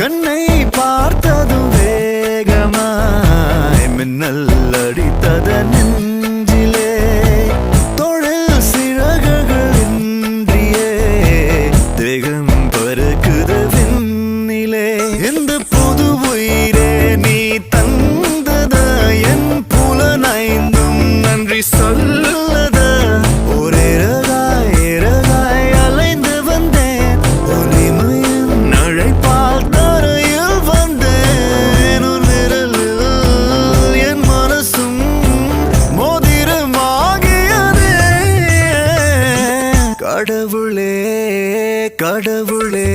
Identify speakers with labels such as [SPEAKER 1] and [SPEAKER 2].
[SPEAKER 1] கண்ணை பார்த்ததும் வேகமாய் மின்னல் அடித்தது நெஞ்சிலே தொழில் சிறகுகள் இன்றியே தேகம் பறக்குது விண்ணிலே இந்த புது உயிரே நீ தந்தத என் புலனைந்தும் நன்றி சொல்லத ஒரே ரகாய் அலைந்து வந்தேன் ஒளிமையின் அழைப்பால் தரையில் வந்தேன் ஒரு நிழலில் என் மனசும் மோதிரமாகியதே கடவுளே கடவுளே